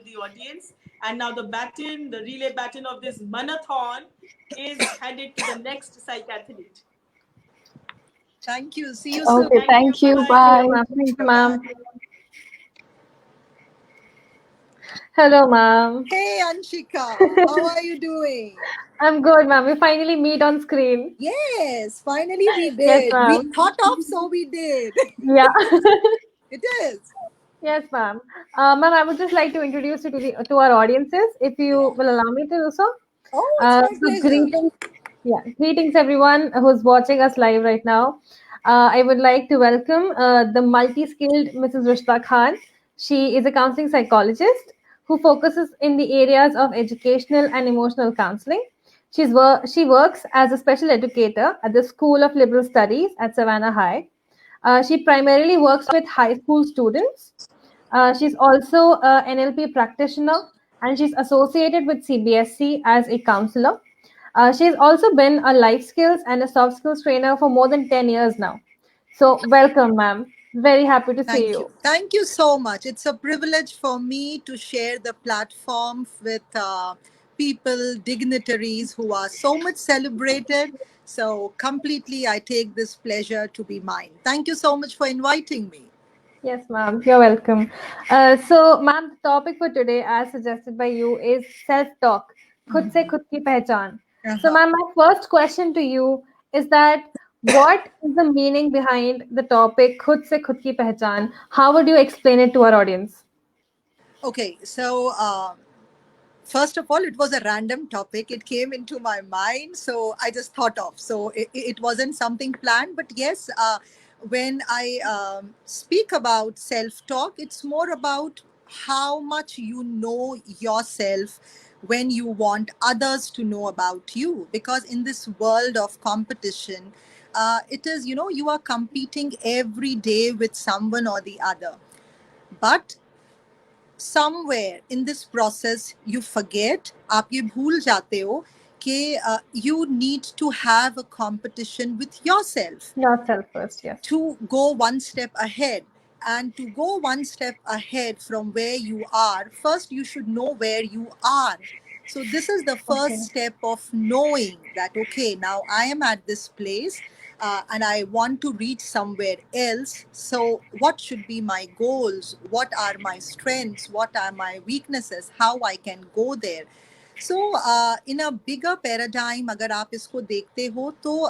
the audience. And now the relay baton of this marathon is handed to the next psychathlete. Thank you. See you soon. Okay, thank you. Bye-bye. Bye. Thank you, ma'am. Hello, ma'am. Hey, Anshika. How are you doing? I'm good, ma'am. We finally meet on screen. Yes, finally we did. Yes, We ma'am. thought of, so we did. Yeah. It is. Yes, ma'am. Ma'am, I would just like to introduce you to our audiences, if you will allow me to do so. Oh, it's my So pleasure. greetings everyone who's watching us live right now. I would like to welcome the multi-skilled Mrs. Rushta Khan. She is a counseling psychologist who focuses in the areas of educational and emotional counseling. She works as a special educator at the School of Liberal Studies at Savannah High. She primarily works with high school students. She's also an NLP practitioner and she's associated with CBSC as a counselor. She's also been a life skills and a soft skills trainer for more than 10 years now. So, welcome, ma'am. Very happy to see Thank you. you. Thank you so much. It's a privilege for me to share the platform with people, dignitaries who are so much celebrated. So, completely, I take this pleasure to be mine. Thank you so much for inviting me. Yes, ma'am. You're welcome. So, ma'am, the topic for today, as suggested by you, is self-talk. खुद से खुद की पहचान. So, ma'am, my first question to you is that what is the meaning behind the topic खुद से खुद की पहचान? How would you explain it to our audience? Okay, so first of all, it was a random topic. It came into my mind, so I just thought of. So it wasn't something planned, but yes, when I speak about self-talk, it's more about how much you know yourself when you want others to know about you. Because in this world of competition, it is, you are competing every day with someone or the other. But somewhere in this process you forget, आप ये भूल जाते हो कि you need to have a competition with yourself. Yourself first, yes. To go one step ahead. And to go one step ahead from where you are, first you should know where you are. So this is the first step of knowing that, okay, now I am at this place and I want to reach somewhere else. So what should be my goals? What are my strengths? What are my weaknesses? How I can go there? So in a bigger paradigm, अगर आप इसको देखते हो तो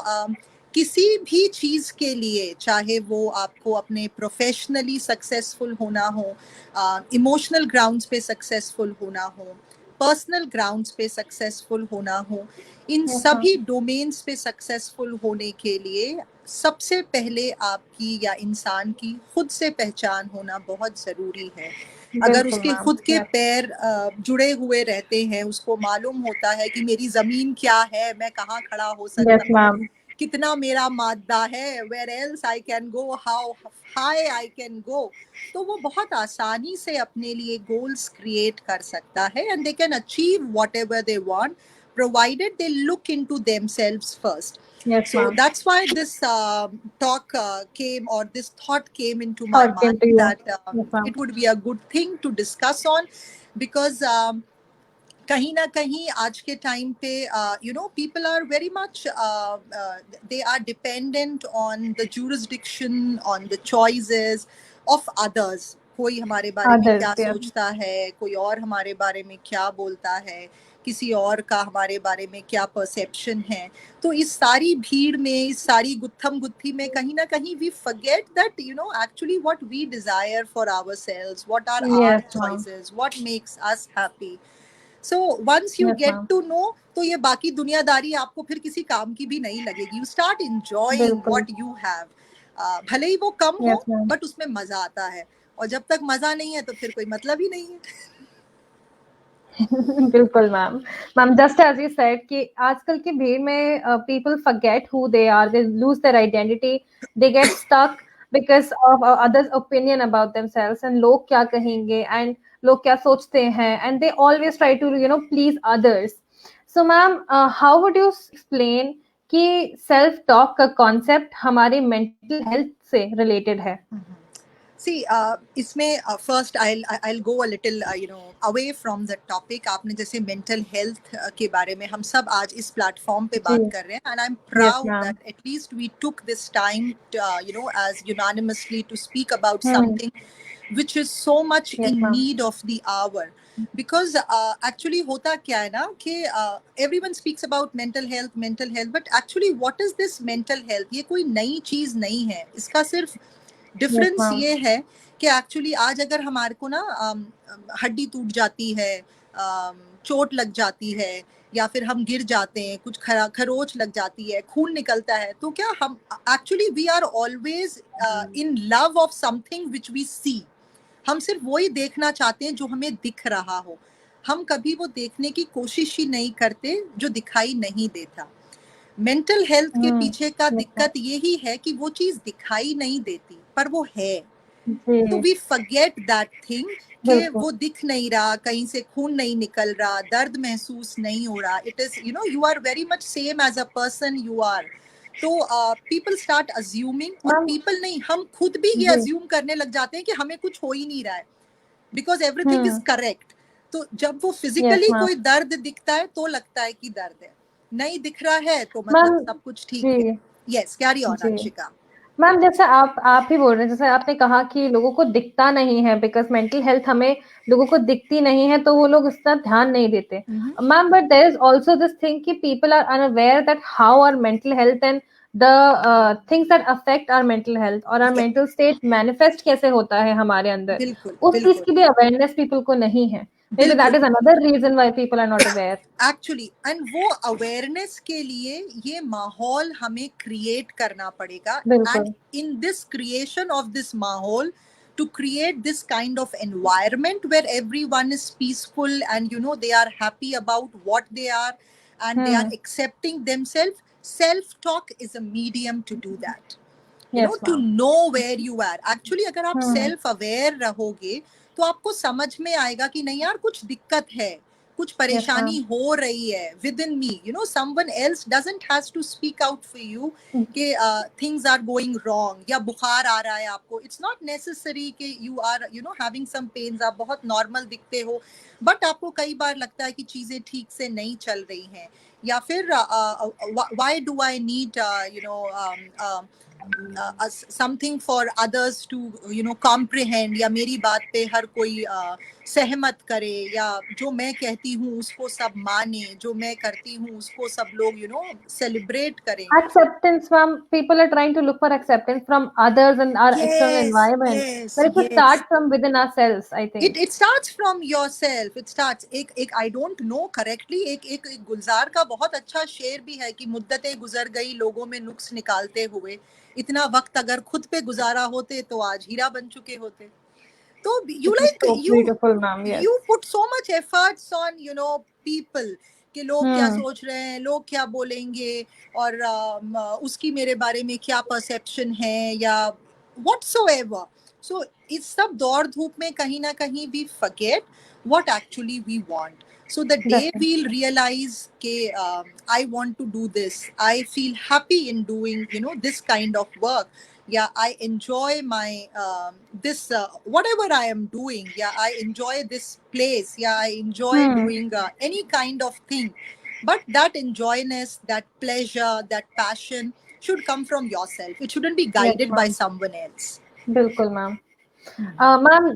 किसी भी चीज के लिए, चाहे वो आपको अपने प्रोफेशनली सक्सेसफुल होना हो, इमोशनल ग्राउंड्स पे सक्सेसफुल होना हो, पर्सनल ग्राउंड्स पे सक्सेसफुल होना हो, इन सभी डोमेन्स पे सक्सेसफुल होने के लिए सबसे पहले आपकी या इंसान की खुद से पहचान होना बहुत जरूरी है. अगर उसके खुद के पैर जुड़े हुए रहते हैं, उसको मालूम होता है कि मेरी जमीन क्या है, मैं कहाँ खड़ा हो सकता हूँ, कितना मेरा मादा है, where else I can go, how high I can go, तो वो बहुत आसानी से अपने लिए goals create कर सकता है and they can achieve whatever they want provided they look into themselves first. Yes, so ma'am. that's why this talk came, or this thought came into my mind that it would be a good thing to discuss on, because कहीं ना कहीं आज के time पे people are very much they are dependent on the jurisdiction, on the choices of others. कोई हमारे बारे में क्या सोचता है, कोई और हमारे बारे में क्या बोलता है, किसी और का हमारे बारे में क्या परसेप्शन है. तो इस सारी भीड़ में, इस सारी गुत्थम गुत्थी में कहीं ना कहीं we forget that actually what we desire for ourselves, what are our choices, what makes us happy. So once you get to know, तो ये बाकी दुनियादारी आपको फिर किसी काम की भी नहीं लगेगी. You start enjoying what you have. भले ही वो कम हो, but उसमें मजा आता है. और जब तक मजा नहीं है तो फिर कोई मतलब ही नहीं है. बिल्कुल ma'am. Ma'am, just as you said कि आजकल की भीड़ में people forget who they are, they lose their identity, they get stuck because of others' opinion about themselves and लोग क्या कहेंगे and लोग क्या सोचते हैं, and they always try to please others. So ma'am, how would you explain कि self talk का concept हमारे mental health से related है? See, इसमें first I'll go a little away from the topic. आपने जैसे mental health के बारे में हम सब आज इस platform पे बात जी कर रहे हैं, and I'm yes proud ma'am that at least we took this time to, as unanimously to speak about hmm something which is so much yes in ma'am need of the hour. Because actually होता क्या है ना कि everyone speaks about mental health, but actually what is this mental health? ये कोई नई चीज नहीं है, इसका सिर्फ यस डिफरेंस मैम ये है कि एक्चुअली आज अगर हमारे को ना हड्डी टूट जाती है, चोट लग जाती है, या फिर हम गिर जाते हैं, कुछ खरोच लग जाती है, खून निकलता है, तो क्या हम actually we are always in love of something which we see. हम सिर्फ वही देखना चाहते हैं जो हमें दिख रहा हो. हम कभी वो देखने की कोशिश ही नहीं करते जो दिखाई नहीं देता. मेंटल हेल्थ के पीछे का यस मैम दिक्कत यही है कि वो चीज दिखाई नहीं देती पर वो है. तो जी वी फॉरगेट दैट थिंग कि बिल्कुल वो दिख नहीं रहा, कहीं से खून नहीं निकल रहा, दर्द महसूस नहीं हो रहा. It is you are very much same as a person you are. तो पीपल स्टार्ट अज्यूमिंग, और मैम पीपल नहीं, हम खुद भी ये जी अज्यूम करने लग जाते हैं कि हमें कुछ हो ही नहीं रहा है, because everything is hmm correct. तो जब वो यस फिजिकली मैम कोई दर्द दिखता है तो लगता है कि दर्द है, नहीं दिख रहा है तो मतलब मैम सब कुछ ठीक है. जी यस, कैरी ऑन जी अंशिका. मैम जैसे आप ही बोल रहे हैं, जैसे आपने कहा कि लोगों को दिखता नहीं है बिकॉज मेंटल हेल्थ हमें लोगों को दिखती नहीं है तो वो लोग इसका ध्यान नहीं देते. Ma'am but there is also this thing कि people are unaware that how our mental health and the things that affect our mental health और आवर मेंटल स्टेट मैनिफेस्ट कैसे होता है हमारे अंदर, बिल्कुल उस चीज बिल्कुल की भी अवेयरनेस पीपल को नहीं है. मे बी दैट बिल्कुल is another reason why people are not aware. Actually. And वो अवेयरनेस के लिए ये माहौल हमें क्रिएट करना पड़ेगा. एंड बिल्कुल in this creation of this माहौल, to create this kind of environment where everyone is peaceful and they are happy about what they are and they are hmm accepting themselves, self talk is a medium to do that. Yes To ma'am know where you are. Actually अगर आप हम्म self aware रहोगे तो आपको समझ में आएगा कि नहीं यार, कुछ दिक्कत है, कुछ यस परेशानी मैम हो रही है within me. Someone else doesn't has to speak out for you कि things are going wrong या बुखार आ रहा है आपको. It's not necessary कि you are having some pains. आप बहुत normal दिखते हो, but आपको कई बार लगता है कि चीजें ठीक से नहीं चल रही हैं, या फिर why do I need something for others to comprehend, या मेरी बात पे हर कोई सहमत करे, या जो मैं कहती हूँ उसको सब माने, जो मैं करती हूँ उसको सब लोग सेलिब्रेट करें. acceptance, ma'am. People are trying to look for acceptance from others and our external Yes, environment, yes, but it should yes. start from within ourselves, I think. It starts from yourself. It starts. एक I don't know correctly, एक गुलजार का बहुत अच्छा शेर भी है कि मुद्दतें गुजर गई लोगों में नुक्स निकालते हुए, इतना वक्त अगर खुद पे गुजारा होते तो आज हीरा बन चुके होते. तो you This is like so beautiful, ma'am. Yes. you put so much efforts on people कि लोग क्या Hmm. सोच रहे हैं, लोग क्या बोलेंगे, और उसकी मेरे बारे में क्या परसेप्शन है, या whatsoever. So इस सब दौड़ धूप में कहीं ना कहीं we forget what actually we want. So the day Definitely. we'll realize कि I want to do this, I feel happy in doing this kind of work. Yeah, I enjoy my this whatever I am doing. Yeah, I enjoy this place. Yeah, I enjoy Hmm. doing any kind of thing. But that enjoyness, that pleasure, that passion should come from yourself. It shouldn't be Yes, guided by ma'am. someone else. Bilkul, ma'am. Ma'am,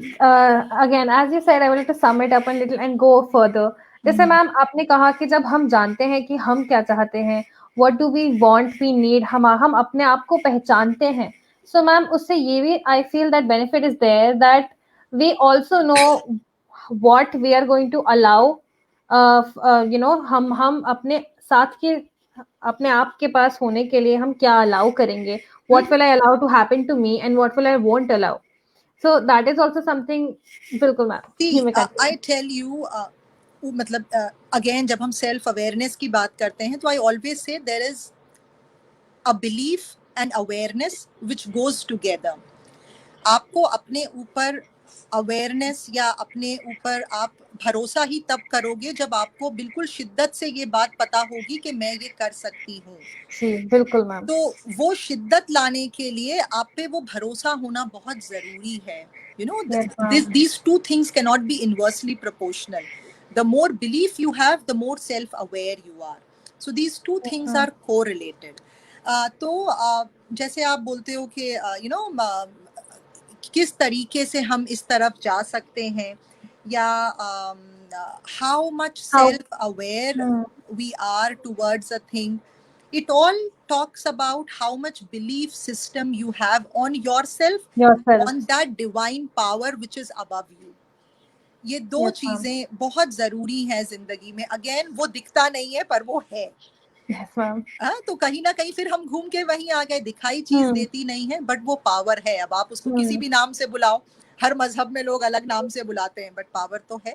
again, as you said, I wanted to sum it up a little and go further. जैसे ma'am आपने कहा कि जब हम जानते हैं कि हम क्या चाहते हैं, what do we want, we need, हम अपने आप को पहचानते हैं. So मैम उससे ये भी I feel that benefit is there that we also know what we are going to allow. हम अपने साथ के अपने आप के पास होने के लिए हम क्या अलाउ करेंगे, what will I allow to happen to me and what will I won't allow. So that is also something. बिल्कुल ma'am. See, I tell you, मतलब again जब हम self awareness की बात करते हैं तो I always say there is a belief and awareness which goes together. आपको अपने ऊपर अवेयरनेस या अपने ऊपर आप भरोसा ही तब करोगे जब आपको बिल्कुल शिद्दत से ये बात पता होगी कि मैं ये कर सकती हूँ। जी बिल्कुल मैम। तो वो शिद्दत लाने के लिए आप पे वो भरोसा होना बहुत जरूरी है। You know, Yes, ma'am. these two things cannot be inversely proportional. The more belief you have, the more self-aware you are. So these two Yes, things ma'am. are correlated. तो जैसे आप बोलते हो कि you know किस तरीके से हम इस तरफ जा सकते हैं, या how much How? self-aware we are towards a thing. It all talks about how much belief system you have on yourself, Yourself. on that divine power which is above you. ये दो Yes, ma'am. चीजें बहुत जरूरी हैं जिंदगी में। Again वो दिखता नहीं है पर वो है। Yes, ma'am. हाँ, तो कहीं ना कहीं फिर हम घूम के वहीं आ गए, दिखाई चीज देती नहीं है बट वो पावर है। अब आप उसको किसी भी नाम से बुलाओ, हर मजहब में लोग अलग नाम से बुलाते हैं, बट पावर तो है।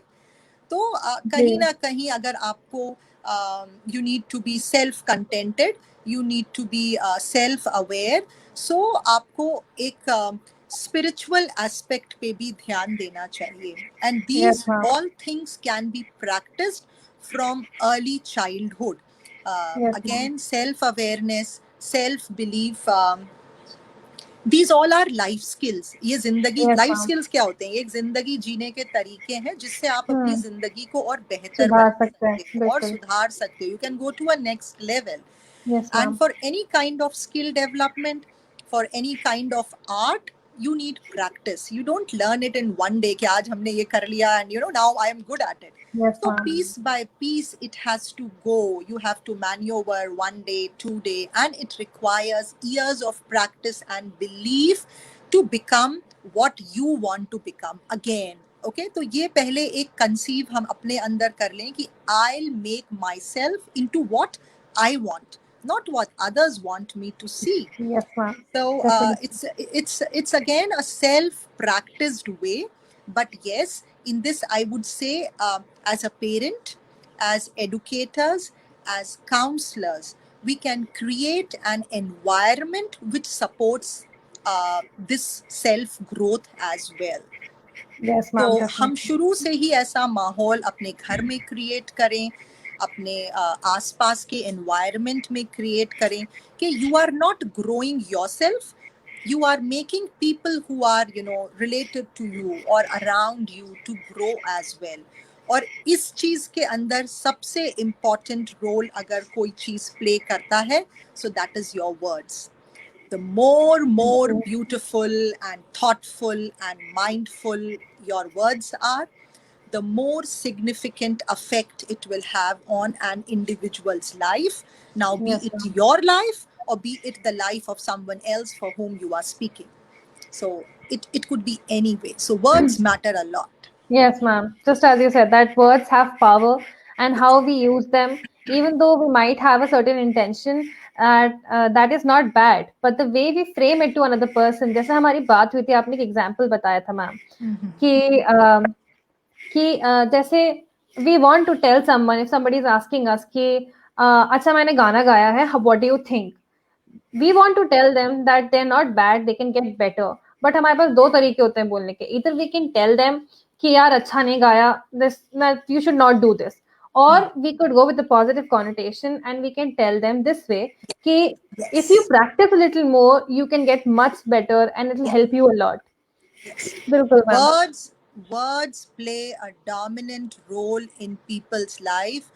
तो कहीं ना कहीं अगर आपको you need to be self contented, you need to be self aware, so आपको एक स्पिरिचुअल एस्पेक्ट पे भी ध्यान देना चाहिए। And these all things can be practised from early childhood. Again, self awareness, self belief, these all are life skills. ये जिंदगी life skills क्या होते हैं? ये एक जिंदगी जीने के तरीके हैं जिससे आप अपनी जिंदगी को और बेहतर बना सकते हो और सुधार सकते हो. You can go to a next level. Yes, And for any kind of skill development, for any kind of art, you need practice. You don't learn it in one day कि आज हमने ये कर लिया and you know now I am good at it. Yes, so ma'am. piece by piece it has to go. You have to maneuver 1 day, 2 day, and it requires years of practice and belief to become what you want to become again. Okay, तो ये पहले एक conceive हम अपने अंदर कर लें कि I'll make myself into what I want, not what others want me to see. Yes, ma'am. So it's again a self-practiced way, but yes, in this I would say, as a parent, as educators, as counselors, we can create an environment which supports this self-growth as well. Yes, ma'am. तो हम शुरू से ही ऐसा माहौल अपने घर में create करें, अपने आसपास के एनवायरनमेंट में क्रिएट करें कि you are not growing yourself, you are making people who are you know related to you or around you to grow as well. और इस चीज के अंदर सबसे important role अगर कोई चीज play करता है, so that is your words. The more beautiful and thoughtful and mindful your words are, the more significant effect it will have on an individual's life. Now, be it your life or be it the life of someone else for whom you are speaking. So it could be any way. So words matter a lot. Yes, ma'am. Just as you said, that words have power, and how we use them, even though we might have a certain intention, that is not bad. But the way we frame it to another person, जैसे हमारी बात हुई थी, आपने एक example बताया था ma'am, कि जैसे we want to tell someone, if somebody is asking us कि अच्छा मैंने गाना गाया है, what do you think? We want to tell them that they're not bad, they can get better. But हमारे पास दो तरीके होते हैं बोलने के. Either we can tell them कि यार अच्छा नहीं गाया, this you should not do this, or we could go with the positive connotation and we can tell them this way कि if you practice a little more, you can get much better and it will help you a lot. बिल्कुल ma'am. Words play a dominant role in people's life,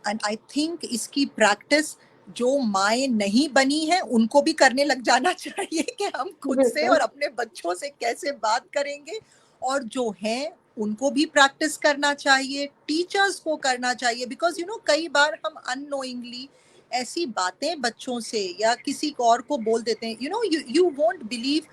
and I think इसकी practice जो माएँ नहीं बनी है उनको भी करने लग जाना चाहिए कि हम खुद से और अपने बच्चों से कैसे बात करेंगे, और जो हैं उनको भी प्रैक्टिस करना चाहिए, टीचर्स को करना चाहिए, बिकॉज यू नो कई बार हम अननोइंगली ऐसी बातें बच्चों से या किसी और को बोल देते हैं, you won't believe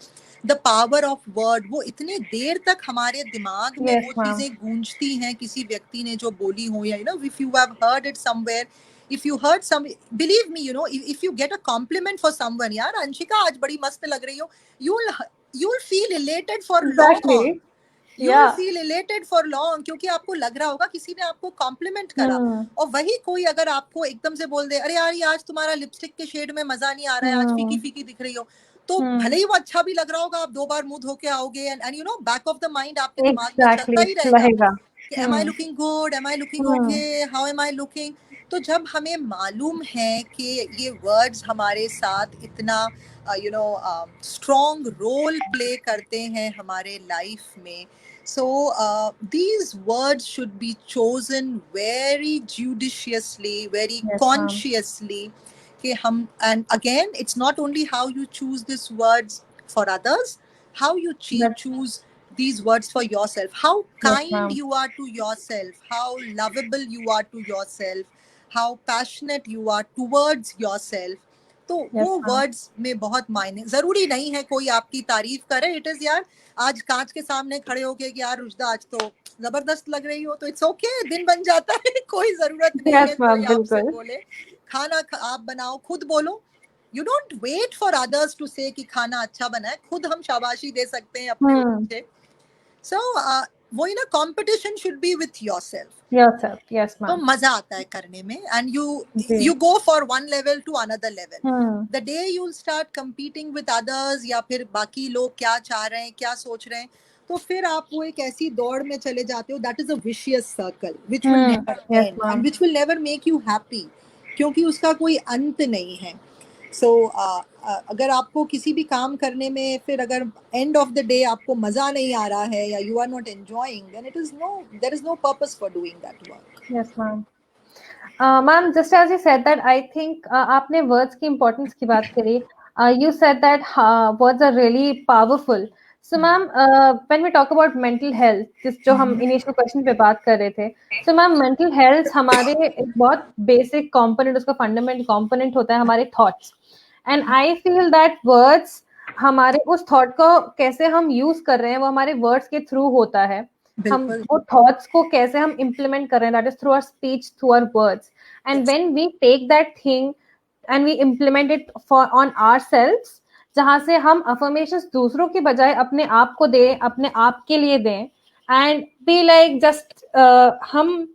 the power of word. वो इतने देर तक हमारे दिमाग में वो चीजें गूंजती हैं किसी व्यक्ति ने जो बोली हो, या if you have heard it somewhere, if you heard some, believe me, if you get a compliment for someone, यार अंशिका आज बड़ी मस्त लग रही हो, you'll feel elated for long. You'll feel elated for long क्योंकि आपको लग रहा होगा किसी ने आपको कॉम्प्लीमेंट करा. और वही कोई अगर आपको एकदम से बोल दे, अरे यार ये आज तुम्हारा लिपस्टिक के शेड में मजा नहीं आ रहा है, आज फीकी फीकी दिख रही हो, तो भले ही वो अच्छा भी लग रहा होगा, आप 2 बार मुंह धो के आओगे and you know back of the mind आपके दिमाग में चलता ही रहेगा रहेगा कि am I looking good, am I looking okay, how am I looking. तो जब हमें मालूम है कि ये वर्ड्स हमारे साथ इतना you know strong role play करते हैं हमारे लाइफ में, so these words should be chosen very judiciously, very Yes, ma'am. consciously कि हम, and again it's not only how you choose these words for others, how you That's- choose these words for yourself, how kind ma'am. you are to yourself, how lovable you are to yourself, how passionate you are towards yourself. तो Yes, वो ma'am. Words में बहुत मायने, जरूरी नहीं है कोई आपकी तारीफ करे, इट इज यार आज कांच के सामने खड़े होके कि यार रुजदा आज तो जबरदस्त लग रही हो, तो इट्स ओके, दिन बन जाता है, कोई जरूरत नहीं Yes, है ma'am, कोई आपसे बिल्कुल. बोले. खाना आप बनाओ, खुद बोलो. You don't wait for others to say कि खाना अच्छा बना है, खुद हम शाबाशी दे सकते हैं अपने बच्चे. सो वही ना, competition should be with yourself. Yourself, yes, तो ma'am. मजा आता है करने में, एंड जी. you go for one level to another level. Hmm. The day you'll start competing with others, या फिर बाकी लोग क्या चाह रहे हैं, क्या सोच रहे हैं, तो फिर आप वो एक ऐसी दौड़ में चले जाते हो, that is a vicious circle which will never Yes, end ma'am. and which will never make you happy, क्योंकि उसका कोई अंत नहीं है. So अगर आपको किसी भी काम करने में फिर अगर end of the day आपको मजा नहीं आ रहा है या you are not enjoying, then there is no purpose for doing that work. Yes, ma'am. Ma'am, just as you said that, I think आपने words की importance की बात करी. You said that words are really powerful. So, ma'am, when we talk about mental health, जो हम initial question पे बात कर रहे थे, so ma'am, mental health हमारे एक बहुत basic component, उसका fundamental component होता है हमारे thoughts. And I feel that words हमारे उस thought को कैसे हम use कर रहे हैं, वो हमारे words के through होता है. हम वो थॉट्स को कैसे हम इम्प्लीमेंट कर रहे हैं, that is through our speech, through our words, and when we take that thing and we implement it for on ourselves, जहां से हम अफर्मेशंस दूसरों की बजाय अपने आप को दें, अपने आप के लिए दें, एंड बी लाइक जस्ट हम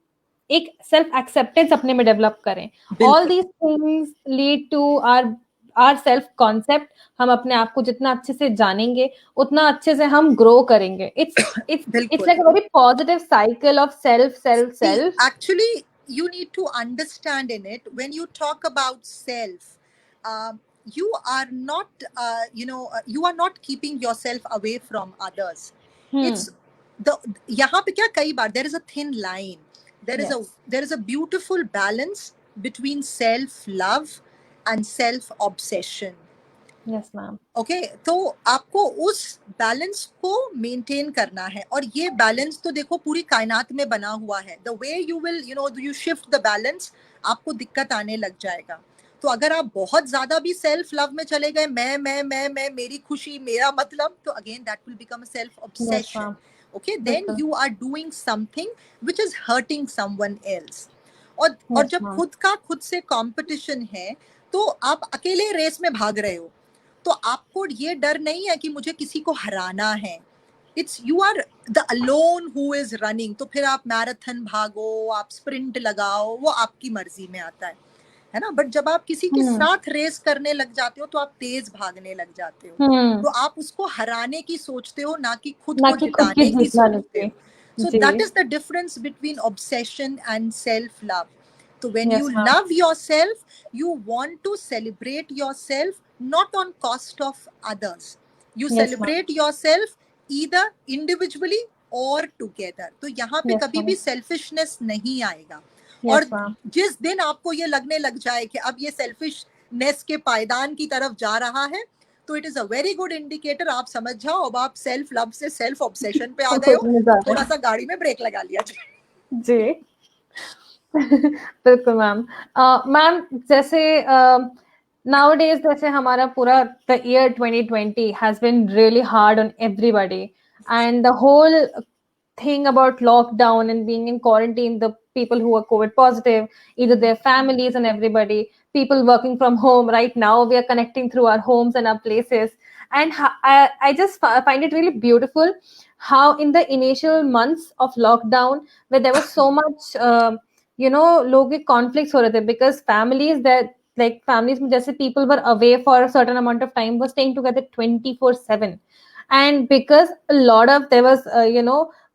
एक सेल्फ एक्सेप्टेंस अपने में डेवलप करें. All these things lead to our self concept. हम अपने आप को जितना अच्छे से जानेंगे उतना अच्छे से हम ग्रो करेंगे. It's like a very positive cycle of self. Actually, you need to understand in it, when you talk about self, you are not you are not keeping yourself away from others. It's the यहाँ पे क्या कई बार there is a thin line, there is a beautiful balance between self love and self obsession. Yes, ma'am. Okay, तो आपको उस balance को maintain करना है, और ये बैलेंस तो देखो पूरी कायनात में बना हुआ है. The way you will you shift the balance, आपको दिक्कत आने लग जाएगा. तो अगर आप बहुत ज्यादा भी सेल्फ लव में चले गए, मैं मेरी खुशी मेरा मतलब, तो again that will become a self obsession. Okay, then you are doing something which is hurting someone else. और जब खुद का खुद से कंपटीशन है, तो आप अकेले रेस में भाग रहे हो, तो आपको ये डर नहीं है कि मुझे किसी को हराना है. It's you are the alone who is running. तो फिर आप मैराथन भागो, आप स्प्रिंट लगाओ, वो आपकी मर्जी में आता है ना. बट जब आप किसी के साथ रेस करने लग जाते हो, तो आप तेज भागने लग जाते हो. तो आप उसको हराने की सोचते हो, ना कि खुद को जिताने की सोचते हो. So that is the difference between obsession and self-love. So when you love yourself, you want to celebrate yourself not on cost of others. You celebrate yourself either individually or together. तो यहाँ पे कभी भी selfishness नहीं आएगा. और जिस दिन आपको ये लगने लग जाए कि अब ये selfishness के पायदान की तरफ जा रहा है, तो it is a very good indicator. आप समझ जाओ अब आप सेल्फ लव से सेल्फ ऑब्सेशन पे आ गए हो, थोड़ा सा गाड़ी में ब्रेक लगा लिया जी. बिल्कुल मैम. मैम, जैसे nowadays जैसे हमारा पूरा the year 2020 has been really hard on everybody, and the whole thing about lockdown and being in quarantine, the people who are COVID positive, either their families and everybody, people working from home. Right now we are connecting through our homes and our places, and I just find it really beautiful how in the initial months of lockdown, where there was so much लोगों के conflicts हो रहे थे, because families that like families में जैसे people were away for a certain amount of time, were staying together 24/7, and because a lot of there was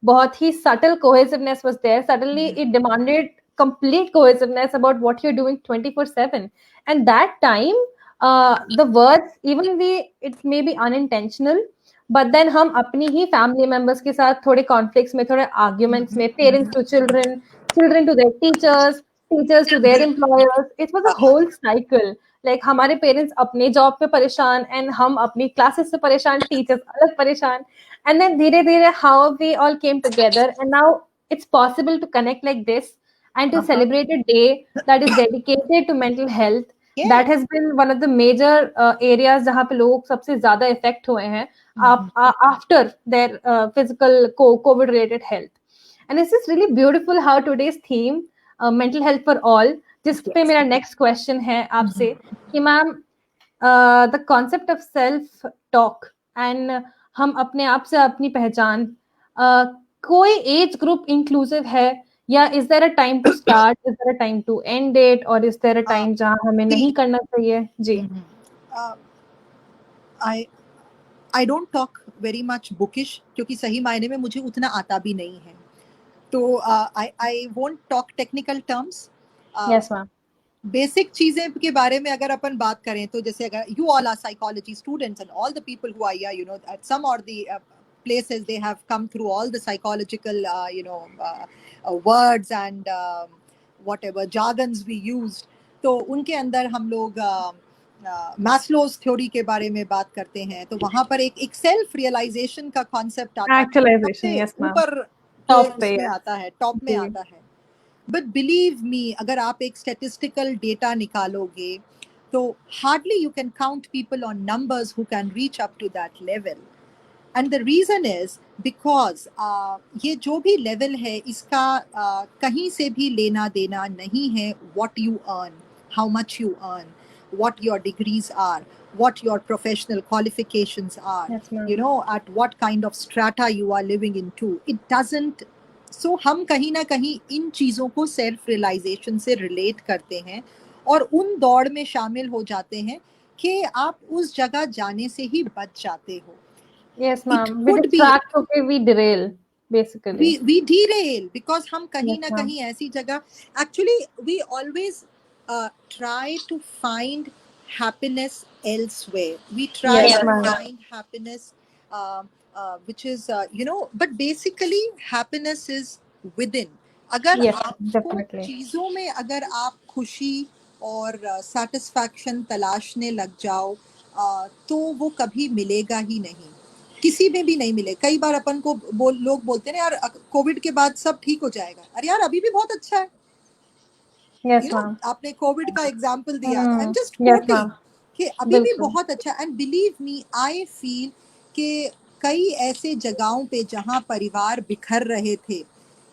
बहुत ही subtle cohesiveness was there. Suddenly it demanded complete cohesiveness about what you're doing 24/7. And that time the words, even it may be unintentional, but then हम अपनी ही family members के साथ थोड़े conflicts में, थोड़े arguments में, parents to children, children to their teachers, teachers to their employers, it was a whole cycle. Like हमारे parents अपने जॉब पे परेशान, एंड हम अपनी क्लासेस से परेशान, टीचर्स अलग परेशान, and then धीरे धीरे how we all came together, and now it's possible to connect like this and to celebrate a day that is dedicated to mental health. Yeah. That has been one of the major areas जहाँ पे लोग सबसे ज्यादा effect हुए हैं after their physical COVID related health. And it's just really beautiful how today's theme, mental health for all, जिस पे मेरा नेक्स्ट क्वेश्चन है आपसे कि ma'am the concept of self talk and हम अपने आप से अपनी पहचान, कोई एज ग्रुप इंक्लूसिव है, या is there a time to start, is there a time to end it, और इज देयर अ टाइम जहां हमें नहीं करना चाहिए? जी I don't talk very much bookish क्योंकि सही मायने में मुझे उतना आता भी नहीं है, तो I won't talk technical terms. Yes ma'am. Basic चीजें के बारे में अगर अपन बात करें तो जैसे अगर you all are psychology students and all the people who are here, you know, at some or the places they have come through all the psychological words and whatever jargons we used. तो उनके अंदर हम लोग Maslow's theory के बारे में बात करते हैं, तो वहां पर एक सेल्फ रियलाइजेशन का कॉन्सेप्ट आता है, एक्चुअलाइजेशन, यस मैम, ऊपर टॉप पे आता है, टॉप में आता है. बट बिलीव मी, अगर आप एक स्टैटिस्टिकल डेटा निकालोगे तो hardly you can count people on numbers who can reach up to that level. And the reason is because ये जो भी लेवल है इसका कहीं से भी लेना देना नहीं है what you earn, how much you earn, what your degrees are, what your professional qualifications are, yes, you know, at what kind of strata you are living into. It doesn't. So हम कहीं ना कहीं इन चीज़ों को self realisation से relate करते हैं और उन दौड़ में शामिल हो जाते हैं कि आप उस जगह जाने से ही बच जाते हो. Yes, ma'am. We distract, okay, we derail, basically. We derail because हम कहीं yes, ना कहीं ऐसी जगह, actually we always try to find happiness elsewhere. We try yes, to find happiness which is you know, but basically happiness is within. अगर yes, आपको चीजों में अगर आप खुशी और satisfaction तलाशने लग जाओ तो वो कभी मिलेगा ही नहीं, किसी में भी नहीं मिले. कई बार अपन को लोग बोलते हैं यार कोविड के बाद सब ठीक हो जाएगा. अरे यार अभी भी बहुत अच्छा है. yes, you know, आपने कोविड का एग्जांपल दिया, I am just yes, coating कि अभी भी बहुत अच्छा. And believe me, I feel कि कई ऐसे जगहों पे जहां परिवार बिखर रहे थे,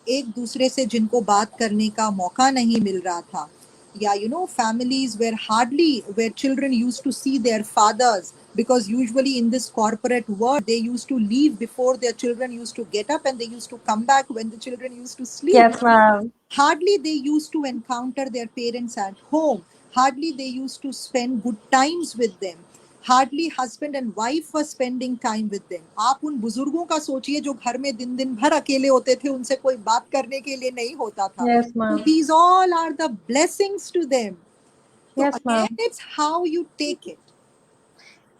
एक दूसरे से जिनको बात करने का मौका नहीं मिल रहा था, या you know, families where children used to see their fathers, because usually in this corporate world they used to leave before their children used to get up and they used to come back when the children used to sleep. yes, ma'am. Hardly they used to encounter their parents at home, hardly they used to spend good times with them, hardly husband and wife were spending time with them. आप उन बुजुर्गों का सोचिए जो घर में दिन दिन भर अकेले होते थे, उनसे कोई बात करने के लिए नहीं होता था. yes, ma'am. So these all are the blessings to them. So yes, ma'am. again, it's how you take it.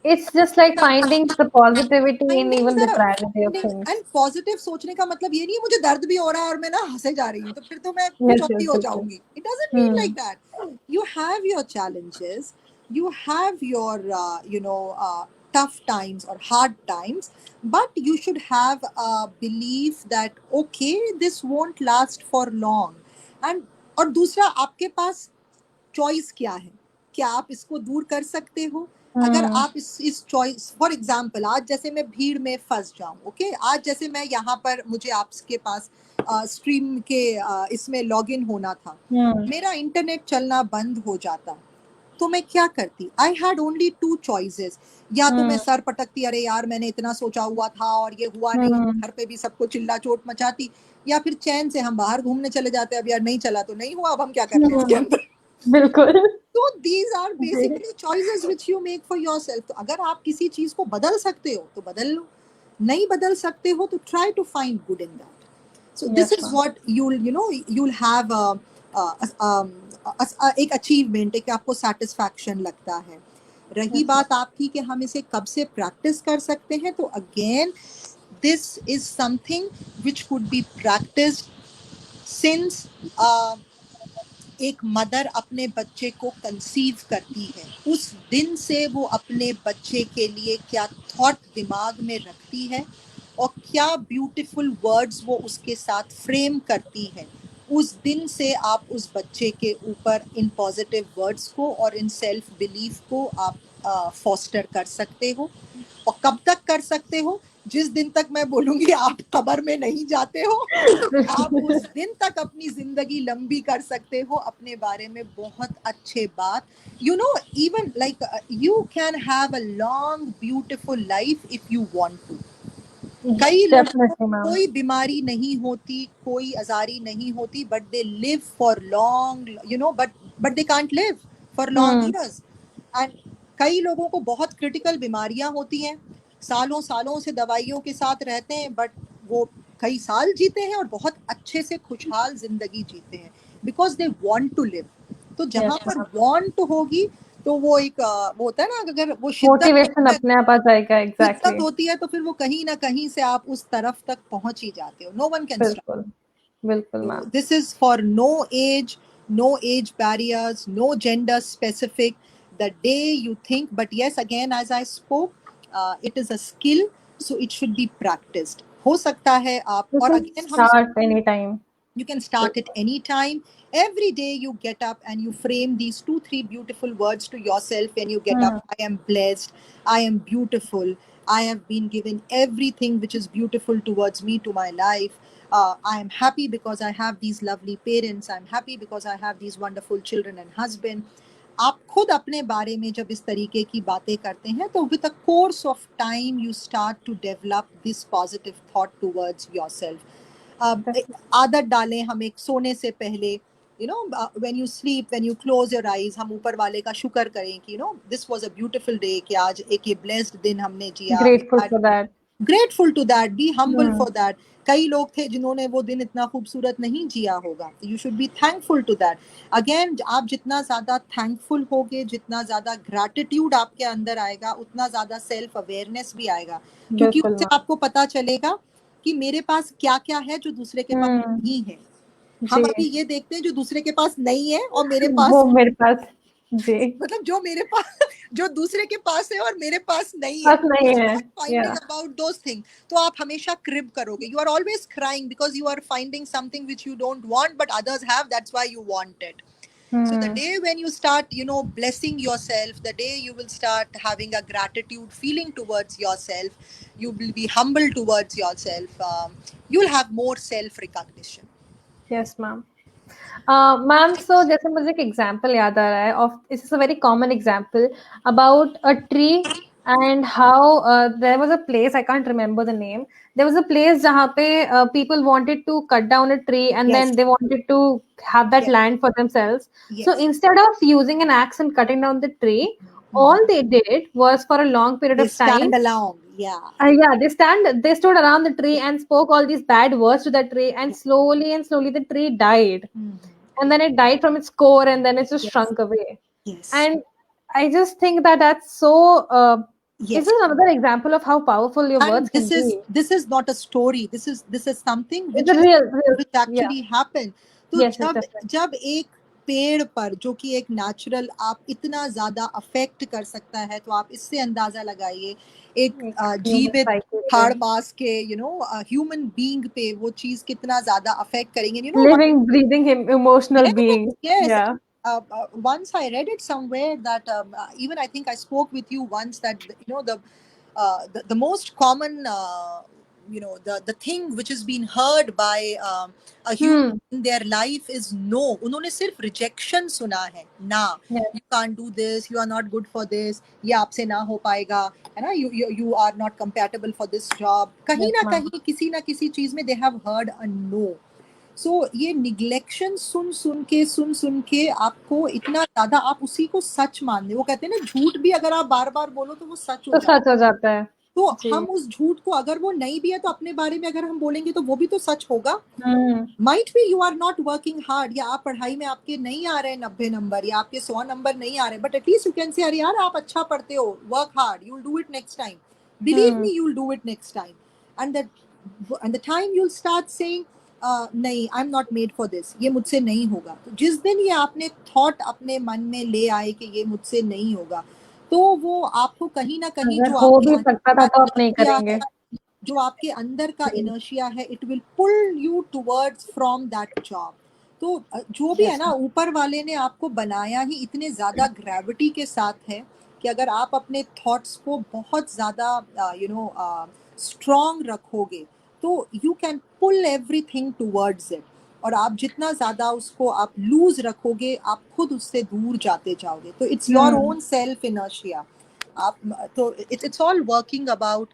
It's just like finding the positivity in even the tragedy of things. And positive सोचने का मतलब ये नहीं है मुझे दर्द भी हो रहा है और मैं ना हंसे जा रही हूँ तो फिर तो मैं चौकी हो जाऊंगी. It doesn't mean like that. You have your challenges, you have your tough times or hard times, but you should have a belief that okay, this won't last for long. And और दूसरा, आपके पास choice क्या है, क्या आप इसको दूर कर सकते हो? अगर आप इस चॉइस, फॉर एग्जाम्पल आज जैसे मैं भीड़ में फंस जाऊं, ओके, आज जैसे मैं यहाँ पर मुझे आपके पास स्ट्रीम के इसमें लॉगिन होना था, मेरा इंटरनेट चलना बंद हो जाता, तो मैं क्या करती? I had only 2 choices. या तो मैं सर पटकती, अरे यार मैंने इतना सोचा हुआ था और ये हुआ नहीं, घर पे भी सबको चिल्ला चोट मचाती, या फिर चैन से हम बाहर घूमने चले जाते, अब यार नहीं चला तो नहीं हुआ, अब हम क्या करते हैं इसके अंदर. बिल्कुल. So these are basically choices which you make for yourself. तो अगर आप किसी चीज को बदल सकते हो तो बदल लो, नहीं बदल सकते हो तो try to find good in that. So this Yes, is ma'am. what you'll have एक अचीवमेंट, एक आपको satisfaction लगता है. रही Yes, बात आपकी कि हम इसे कब से प्रैक्टिस कर सकते हैं, तो again this is something which could be practiced since एक मदर अपने बच्चे को कंसीव करती है, उस दिन से वो अपने बच्चे के लिए क्या थॉट दिमाग में रखती है और क्या ब्यूटीफुल वर्ड्स वो उसके साथ फ्रेम करती है, उस दिन से आप उस बच्चे के ऊपर इन पॉजिटिव वर्ड्स को और इन सेल्फ बिलीफ को आप फॉस्टर कर सकते हो. और कब तक कर सकते हो? जिस दिन तक मैं बोलूंगी आप कब्र में नहीं जाते हो, आप उस दिन तक अपनी जिंदगी लंबी कर सकते हो. अपने बारे में बहुत अच्छे बात, even like you can have a long beautiful life if you want to. कई लोगों को Definitely, ma'am. कोई बीमारी नहीं होती, कोई अजारी नहीं होती, but they live for long, but they can't live for long years. And कई लोगों को बहुत क्रिटिकल बीमारियां होती हैं, सालों सालों से दवाइयों के साथ रहते हैं, बट वो कई साल जीते हैं और बहुत अच्छे से खुशहाल जिंदगी जीते हैं, because they want to live. तो जहां Yes, पर ma'am. वांट होगी तो वो एक वो होता है ना, अगर वो Motivation अपने आप आ जाएगा. शिद्दत Exactly. होती है तो फिर वो कहीं ना कहीं से आप उस तरफ तक पहुंच ही जाते हो. No one can stop. बिल्कुल बिल्कुल ma'am. This is for no age barriers, no gender specific. The day you think, but yes, again, as I spoke, it is a skill, so it should be practiced. हो सकता है आप, You और can again हम start anytime. you can start it anytime. Every day you get up and you frame these 2-3 beautiful words to yourself when you get up. I am blessed, I am beautiful, I have been given everything which is beautiful towards me, to my life. I am happy because I have these lovely parents, I'm happy because I have these wonderful children and husband. आप खुद अपने बारे में जब इस तरीके की बातें करते हैं तो with a course of time you start to develop this positive thought towards yourself. आदत डालें हम एक सोने से पहले, when you sleep, when you close your eyes, हम ऊपर वाले का शुक्र करें कि this was a beautiful day, कि आज एक ये blessed दिन हमने जिया. Grateful for that. Grateful to that, be humble for that. कई लोग थे जिन्होंने वो दिन इतना खूबसूरत नहीं जिया होगा. You should be thankful to that. Again, आप जितना ज़्यादा thankful होगे, जितना ज़्यादा gratitude आपके अंदर आएगा, उतना ज़्यादा self awareness भी आएगा, क्योंकि उससे आपको पता चलेगा कि मेरे पास क्या क्या है जो दूसरे के पास नहीं है. हम अभी ये देखते हैं जो दूसरे के पास नहीं है और मेरे पास, वो मेरे पास जी, मतलब जो मेरे पास, जो दूसरे के पास है और मेरे पास नहीं है. Finding about those things. तो आप हमेशा crib करोगे. You are always crying because you are finding something which you don't want but others have. That's why you want it. So the day when you start, blessing yourself, the day you will start having a gratitude feeling towards yourself, you will be humble towards yourself. You'll have more self-recognition. Yes, ma'am. Ma'am, so जैसे मुझे एक example याद आ रहा है of, this is a very common example about a tree and how there was a place, I can't remember the name, there was a place जहाँ पे people wanted to cut down a tree and then they wanted to have that land for themselves. So instead of using an axe and cutting down the tree, all they did was for a long period of time, stand along. They stood around the tree and spoke all these bad words to the tree, and slowly the tree died. And then it died from its core, and then it just shrunk away. And I just think that that's so this is another example of how powerful your words can be. This is not a story. This is something which It's real, which actually happened. तो जब एक पेड़ पर, जो कि एक natural, आप इतना ज्यादा अफेक्ट कर सकता है, तो आप इससे अंदाजा लगाइए एक जीवित हाड़ मास के ह्यूमन बीइंग पे वो चीज कितना ज्यादा अफेक्ट करेंगे. Living, breathing, emotional being. Yes. Once I read it somewhere that even I think I spoke with you once that the most common the thing which has been heard by a human in their life is no. उन्होंने सिर्फ rejection सुना है. ना, you can't do this, you are not good for this, ये आपसे ना हो पाएगा, है ना, you are not compatible for this job. कहीं ना कहीं किसी ना किसी चीज में they have heard a no. सो ये निग्लेक्शन सुन सुन के आपको इतना ज्यादा, आप उसी को सच मान ले। वो कहते हैं ना, झूठ भी अगर आप बार बार बोलो तो वो सच हो तो जाता है। सच हो जाता है। तो जी। हम उस झूठ को, अगर वो नहीं भी है तो अपने बारे में अगर हम बोलेंगे तो वो भी तो सच होगा। Hmm. Might be you are not working hard, या आप पढ़ाई में आपके नहीं आ रहे हैं 90 नंबर, या आपके 100 नंबर नहीं आ रहे, but at least you can say अरे यार आप अच्छा पढ़ते हो, work hard, you will do it next time, believe me you will do it next time. And the time you will start saying नहीं, I am not made for this, ये मुझसे नहीं होगा, तो जिस दिन ये आपने थॉट अपने मन में ले आए कि ये मुझसे नहीं होगा, तो वो आपको कहीं ना कहीं अगर जो हो भी आपके सकता था तो आप नहीं अंदर करेंगे। है, जो आपके अंदर का इनर्शिया है, it will pull you towards from that job. तो जो भी है ना, ऊपर वाले ने आपको बनाया ही इतने ज्यादा ग्रेविटी के साथ है कि अगर आप अपने थॉट्स को बहुत ज्यादा स्ट्रॉन्ग रखोगे तो you can pull everything towards it. और आप जितना ज्यादा उसको आप लूज रखोगे, आप खुद उससे दूर जाते जाओगे। तो it's your own self inertia. आप तो it's all working about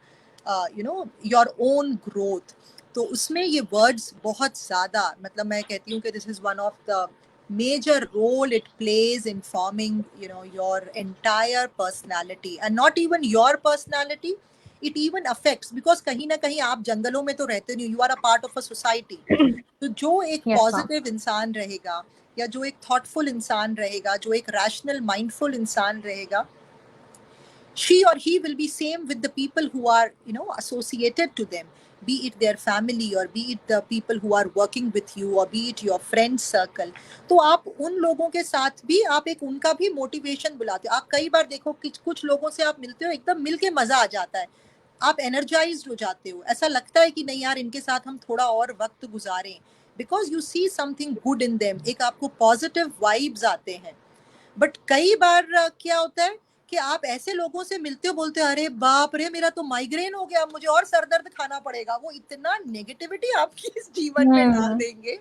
your own growth. तो उसमें ये वर्ड्स बहुत ज़्यादा, मतलब मैं कहती हूँ कि this is one of the major role it plays in forming your entire personality, and not even your personality, it even affects, because कहीं ना कहीं आप जंगलों में तो रहते नहीं, you are a part of a society। तो जो एक Yes, ma'am. पॉजिटिव इंसान रहेगा, या जो एक थॉटफुल इंसान रहेगा, जो एक रैशनल माइंडफुल इंसान रहेगा, she or he will be same with the people who are associated to them, be it their family or be it the people who are working with you or be it your friend circle। तो आप उन लोगों के साथ भी आप एक उनका भी मोटिवेशन बुलाते हो। आप कई बार देखो कि कुछ लोगों से आप मिलते हो, एकदम मिलके मजा आ जाता है, आप एनर्जाइज्ड हो जाते हो, ऐसा लगता है कि नहीं यार इनके साथ हम थोड़ा और वक्त गुजारें, because you see something good in them, एक आपको पॉजिटिव वाइब्स आते हैं। बट कई बार क्या होता है कि आप ऐसे लोगों से मिलते हो, बोलते हो अरे बाप रे मेरा तो माइग्रेन हो गया, मुझे और सर दर्द खाना पड़ेगा, वो इतना नेगेटिविटी आपकी इस जीवन में डाल देंगे।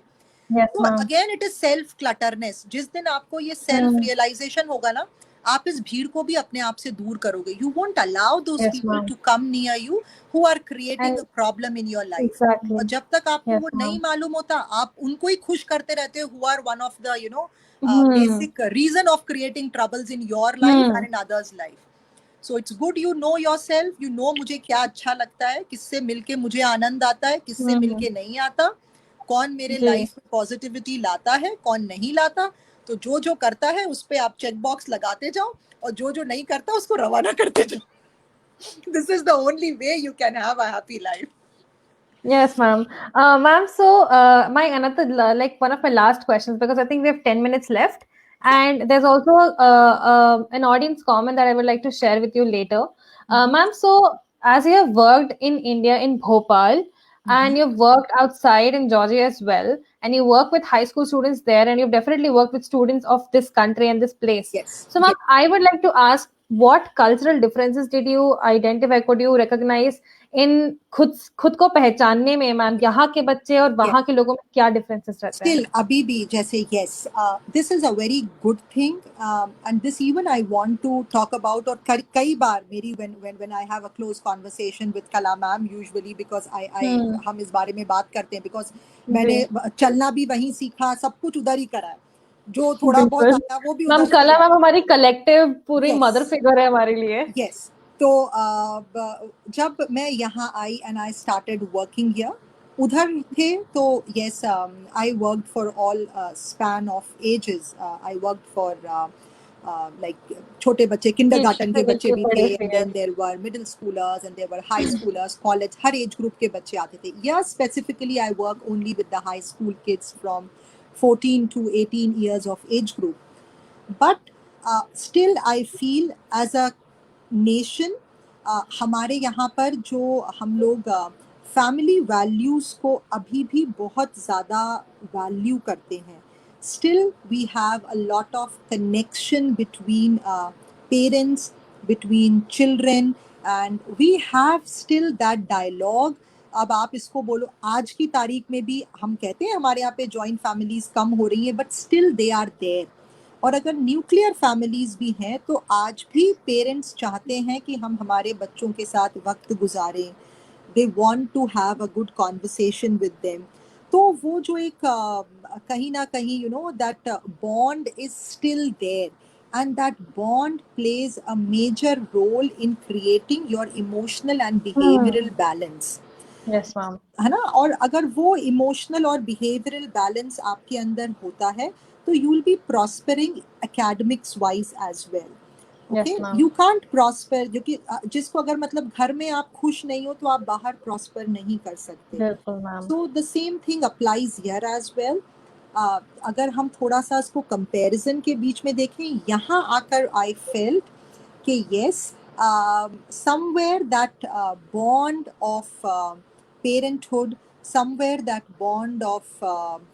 Yes, तो ma'am. Again it is self clutterness. जिस दिन आपको ये सेल्फ रियलाइजेशन होगा ना, आप इस भीड़ को भी अपने आप से दूर करोगे। You won't allow those Yes, people ma'am. To come near you who are creating a And problem in your life. exactly. और जब तक आपको Yes, वो ma'am. नहीं मालूम होता, आप उनको ही खुश करते रहते हो, who are one of the Hmm. basic reason of creating troubles in your life Hmm. and in others life। So it's good you know your self, you know मुझे क्या अच्छा लगता है, किससे मिलके मुझे आनंद आता है, किससे मिलके नहीं आता, कौन मेरे जी। लाइफ में पॉजिटिविटी लाता है, कौन नहीं लाता। तो जो जो करता है उस पे आप चेक बॉक्स लगाते जाओ, और जो जो नहीं करता उसको रवाना करते जाओ। This is the only way you can have a happy life. Yes, ma'am. Ma'am, so my another like one of my last questions, because I think we have 10 minutes left, and there's also an audience comment that I would like to share with you later. Ma'am, so as you have worked in India in Bhopal, and you've worked outside in Georgia as well, and you work with high school students there, and you've definitely worked with students of this country and this place. Yes. So, ma'am, I would like to ask, what cultural differences did you identify? Could you recognize इन खुद को पहचानने में, ma'am, यहाँ के बच्चे और वहाँ के लोगों में क्या डिफरेंसेस रहते हैं? Still अभी भी जैसे yes, this is a very good thing, and this even I want to talk about। और कई बार मेरी when I have a close conversation with Kala ma'am usually, because I हम इस बारे में बात करते हैं, because मैंने चलना भी वहीं सीखा, सब कुछ उधर ही करा है, जो थोड़ा बहुत आया वो भी मैम, उधर कला मैम हमारी कलेक्टिव पूरी Yes. मदर फिगर है हमारे लिए। yes। तो जब मैं यहाँ आई and I started working here, उधर थे तो yes, I worked for all span of ages। I worked for like छोटे बच्चे, kindergarten के बच्चे भी थे, and then there were middle schoolers and there were high schoolers, college, her age group के बच्चे आते थे। Yeah, specifically I work only with the high school kids from 14 to 18 years of age group, but still I feel as a nation, हमारे यहाँ पर जो हम लोग फैमिली वैल्यूज़ को अभी भी बहुत ज़्यादा वैल्यू करते हैं। Still we have a lot of connection between parents, between children, and we have still that dialogue. अब आप इसको बोलो, आज की तारीख में भी हम कहते हैं हमारे यहाँ पे जॉइंट फैमिलीज कम हो रही हैं, but still they are there. और अगर न्यूक्लियर फैमिलीज भी हैं तो आज भी पेरेंट्स चाहते हैं कि हम हमारे बच्चों के साथ वक्त गुजारें, they want to have a good conversation with them. तो वो जो एक कहीं ना कहीं that bond is still there, and that bond plays a major role in creating your emotional and behavioral balance. Yes, ma'am. है ना? और अगर वो इमोशनल और बिहेवियरल बैलेंस आपके अंदर होता है तो you will be prospering academics wise as well. Okay, Yes, ma'am. You can't prosper, जो कि जिसको अगर मतलब घर में आप खुश नहीं हो तो आप बाहर प्रॉस्पर नहीं कर सकते. बिल्कुल ma'am. So the same thing applies here as well. अगर हम थोड़ा सा इसको कंपैरिजन के बीच में देखें, यहाँ आकर आई फेल्ट कि yes, somewhere that bond of parenthood, somewhere that bond of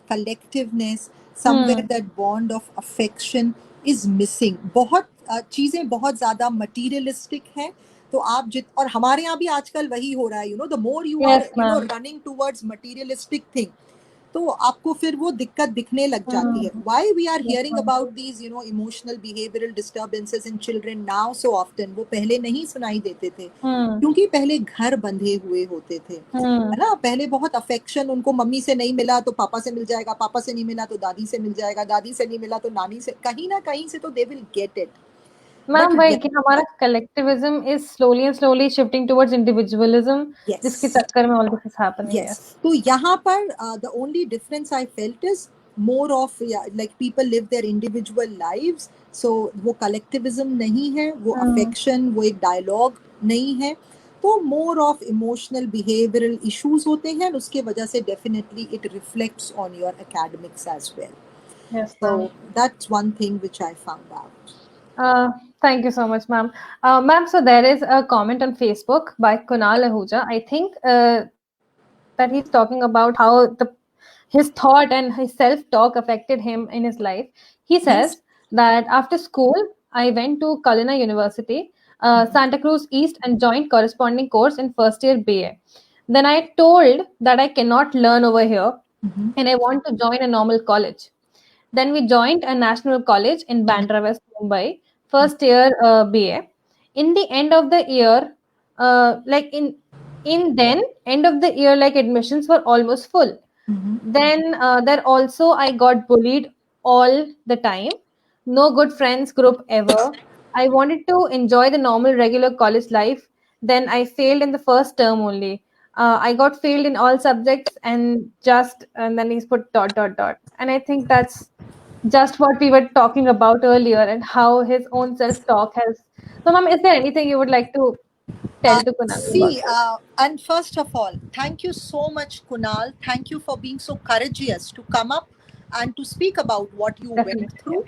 collectiveness, somewhere that bond of affection is missing. बहुत चीज़ें बहुत ज़्यादा materialistic हैं. तो आप और हमारे यहाँ भी आजकल वही हो रहा है, the more you are Yes, ma'am. running towards materialistic thing, तो आपको फिर वो दिक्कत दिखने लग जाती है. Why we are hearing about these emotional behavioral disturbances in children now so often? वो पहले नहीं सुनाई देते थे क्योंकि पहले घर बंधे हुए होते थे, है ना? पहले बहुत अफेक्शन, उनको मम्मी से नहीं मिला तो पापा से मिल जाएगा, पापा से नहीं मिला तो दादी से मिल जाएगा, दादी से नहीं मिला तो नानी से, कहीं ना कहीं से तो they will get it. Ma'am भाई कि हमारा collectivism is slowly and slowly shifting towards individualism, जिसके चक्कर में all this is happening. Yes. तो यहाँ पर the only difference I felt is more of like people live their individual lives. So वो collectivism नहीं है, वो affection, वो एक dialogue नहीं है. तो more of emotional behavioral issues होते हैं, उसके वजह से definitely it reflects on your academics as well. Yes, So ma'am. that's one thing which I found out. Thank you so much, ma'am. Ma'am, so there is a comment on Facebook by Kunal Ahuja. I think that he's talking about how his thought and his self-talk affected him in his life. He says that after school, I went to Kalina University, Santa Cruz East, and joined corresponding course in first year BA. Then I told that I cannot learn over here and I want to join a normal college. Then we joined a national college in Bandra West, Mumbai, first year BA. In the end of the year, like end of the year, like admissions were almost full. Then there also I got bullied all the time. No good friends group ever. I wanted to enjoy the normal regular college life. Then I failed in the first term only. I got failed in all subjects and then he's put ... And I think that's just what we were talking about earlier and how his own self-talk has. So, ma'am, is there anything you would like to tell to Kunal? See, and first of all, thank you so much, Kunal. Thank you for being so courageous to come up and to speak about what you went through.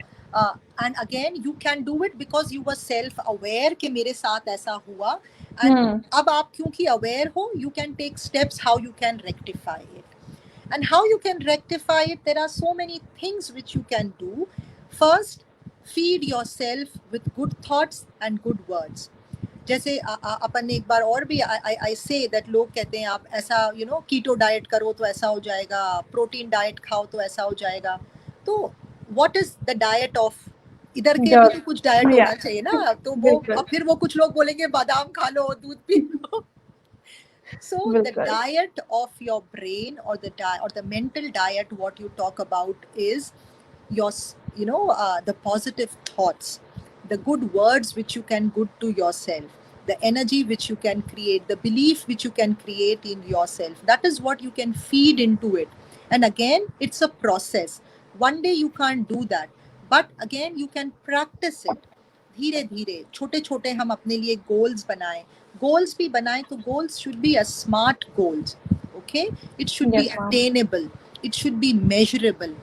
And again, you can do it because you were self-aware कि मेरे साथ ऐसा हुआ. And अब आप क्योंकि aware हो, you can take steps how you can rectify it. And how you can rectify it, there are so many things which you can do. First, feed yourself with good thoughts and good words. जैसे अपन ने एक बार और भी आई say that लोग कहते हैं आप ऐसा कीटो डाइट करो तो ऐसा हो जाएगा, प्रोटीन डाइट खाओ तो ऐसा हो जाएगा. तो what is the diet of, इधर के भी तो कुछ डाइट होना चाहिए ना. तो वो फिर वो कुछ लोग बोलेंगे बादाम खा लो, दूध P low. So the diet of your brain or the mental diet, what you talk about is your the positive thoughts, the good words which you can good to yourself, the energy which you can create, the belief which you can create in yourself. That is what you can feed into it. And again, it's a process. One day you can't do that, but again you can practice it. धीरे धीरे छोटे छोटे हम अपने लिए goals बनाएं. Goals भी बनाएं तो goals should be a smart goals. Okay, it should be attainable, it should be measurable.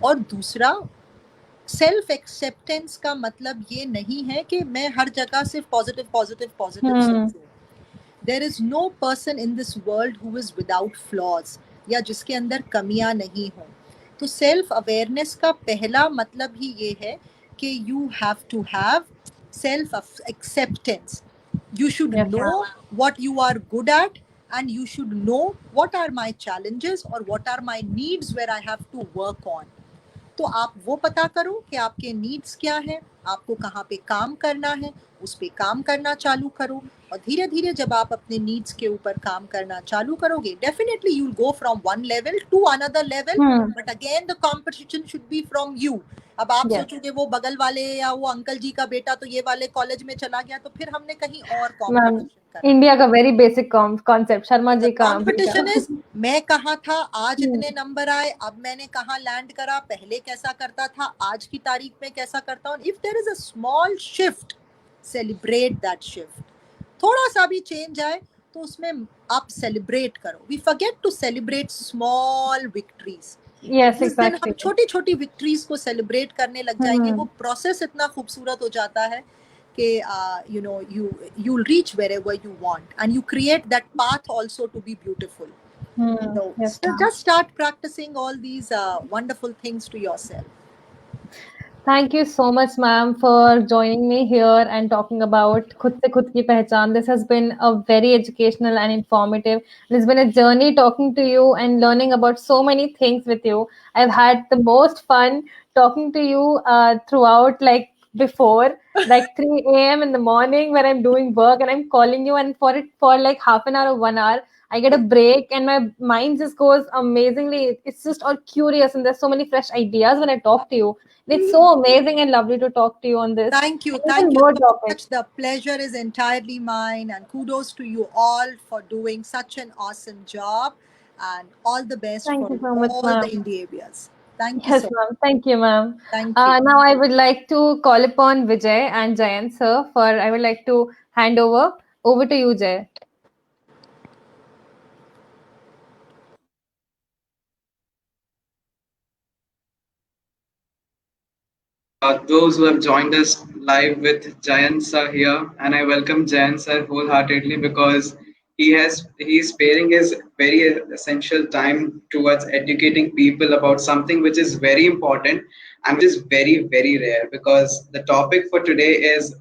और दूसरा, सेल्फ एक्सेप्टेंस का मतलब ये नहीं है कि मैं हर जगह सिर्फ पॉजिटिव पॉजिटिव पॉजिटिव सोचूं. There is no person in this world who is without flaws, या जिसके अंदर कमियां नहीं हो. तो सेल्फ अवेयरनेस का पहला मतलब ही ये है कि you have to have self acceptance. You should know what you are good at, and you should know what are my challenges or what are my needs where I have to work on. तो आप वो पता करो कि आपके needs क्या है, आपको कहाँ पे काम करना है, उस पे काम करना चालू करो। और धीरे धीरे जब आप अपने नीड्स के ऊपर काम करना चालू करोगे, definitely you will go from one level to another level, but again the competition should be from you. अब आप Yes. सोचोगे वो बगल वाले या वो अंकल जी का बेटा तो ये वाले कॉलेज में चला गया, तो फिर हमने कहीं और मैम, कॉम्पिटिशन करना। इंडिया का very basic concept, Sharma ji का कंपटीशन बेटा। इज मैं कहाँ था, आज इतने नंबर आए, अब मैंने कहाँ लैंड करा, पहले कैसा करता था, आज की तारीख में कैसा करता हूँ। If there is a small shift, celebrate that shift. थोड़ा सा भी चेंज आए तो उसमें आप सेलिब्रेट करो। We forget to celebrate small victories. Yes, जिस दिन हम exactly. छोटी छोटी विक्ट्रीज को सेलिब्रेट करने लग जाएंगे, वो प्रोसेस इतना खूबसूरत हो जाता है कि you know you'll reach wherever you want, and you create that path also to be beautiful. So Yes, ma'am. just start practicing all these wonderful things to yourself. Thank you so much, ma'am, for joining me here and talking about Khud Se Khud Ki Pehchan. This has been a very educational and informative. It's been a journey talking to you and learning about so many things with you. I've had the most fun talking to you throughout, like before, like 3 a.m. in the morning when I'm doing work and I'm calling you, and for like half an hour or 1 hour, I get a break and my mind just goes amazingly. It's just all curious and there's so many fresh ideas when I talk to you. It's so amazing and lovely to talk to you on this. Thank you. And Thank even you more so topics. much. The pleasure is entirely mine, and kudos to you all for doing such an awesome job, and all the best Thank for you so much, all ma'am. the Indiavias. Thank you Yes, so much. ma'am. Thank you, ma'am. Thank you. Now I would like to call upon Vijay and Jayant sir for I would like to hand over to you, Jay. Those who have joined us live with Jayan sir here, and I welcome Jayan sir wholeheartedly because he's sparing his very essential time towards educating people about something which is very important and which is very rare, because the topic for today is